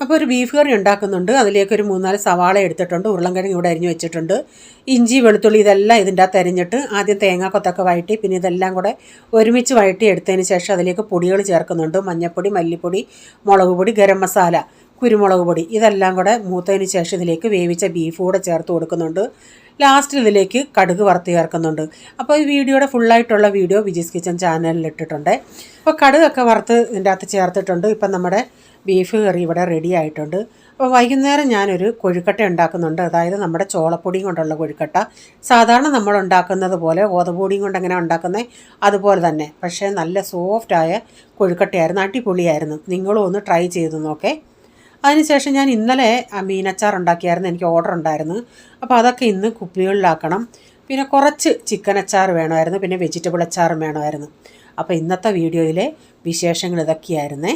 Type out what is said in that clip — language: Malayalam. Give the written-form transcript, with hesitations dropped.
അപ്പോൾ ഒരു ബീഫ് കറി ഉണ്ടാക്കുന്നുണ്ട്. അതിലേക്കൊരു 3-4 സവാള എടുത്തിട്ടുണ്ട്. ഉരുളൻകിഴങ്ങ് ഇവിടെ അരിഞ്ഞ് വെച്ചിട്ടുണ്ട്. ഇഞ്ചി വെളുത്തുള്ളി ഇതെല്ലാം ഇതിൻ്റെ അകത്ത് അരിഞ്ഞിട്ട് ആദ്യം തേങ്ങാക്കൊത്തൊക്കെ വഴറ്റി പിന്നെ ഇതെല്ലാം കൂടെ ഒരുമിച്ച് വഴറ്റി എടുത്തതിന് ശേഷം അതിലേക്ക് പൊടികൾ ചേർക്കുന്നുണ്ട്. മഞ്ഞൾപ്പൊടി, മല്ലിപ്പൊടി, മുളക് പൊടി, ഗരം മസാല, കുരുമുളക് പൊടി ഇതെല്ലാം കൂടെ മൂത്തതിന് ശേഷം ഇതിലേക്ക് വേവിച്ച ബീഫ് കൂടെ ചേർത്ത് കൊടുക്കുന്നുണ്ട്. ലാസ്റ്റിൽ ഇതിലേക്ക് കടുക് വറുത്ത് ചേർക്കുന്നുണ്ട്. അപ്പോൾ ഈ വീഡിയോയുടെ ഫുള്ളായിട്ടുള്ള വീഡിയോ വിജീസ് കിച്ചൻ ചാനലിൽ ഇട്ടിട്ടുണ്ട്. അപ്പോൾ കടുകൊക്കെ വറുത്ത് ഇതിൻ്റെ അകത്ത് ചേർത്തിട്ടുണ്ട്. ഇപ്പം നമ്മുടെ ബീഫ് കറി ഇവിടെ റെഡി ആയിട്ടുണ്ട്. അപ്പോൾ വൈകുന്നേരം ഞാനൊരു കൊഴുക്കട്ട ഉണ്ടാക്കുന്നുണ്ട്. അതായത് നമ്മുടെ ചോളപ്പൊടിയും കൊണ്ടുള്ള കൊഴുക്കട്ട. സാധാരണ നമ്മൾ ഉണ്ടാക്കുന്നത് പോലെ ഗോതമ്പൊടിയും കൊണ്ട് എങ്ങനെ ഉണ്ടാക്കുന്നത് അതുപോലെ തന്നെ, പക്ഷേ നല്ല സോഫ്റ്റായ കൊഴുക്കട്ടയായിരുന്നു. അടിപൊളിയായിരുന്നു. നിങ്ങളും ഒന്ന് ട്രൈ ചെയ്ത് നോക്കേ. അതിനുശേഷം ഞാൻ ഇന്നലെ മീനച്ചാർ ഉണ്ടാക്കിയായിരുന്നു. എനിക്ക് ഓർഡർ ഉണ്ടായിരുന്നു. അപ്പോൾ അതൊക്കെ ഇന്ന് കുപ്പികളിലാക്കണം. പിന്നെ കുറച്ച് ചിക്കൻ അച്ചാർ വേണമായിരുന്നു. പിന്നെ വെജിറ്റബിൾ അച്ചാറും വേണമായിരുന്നു. അപ്പോൾ ഇന്നത്തെ വീഡിയോയിലെ വിശേഷങ്ങൾ ഇതൊക്കെയായിരുന്നേ.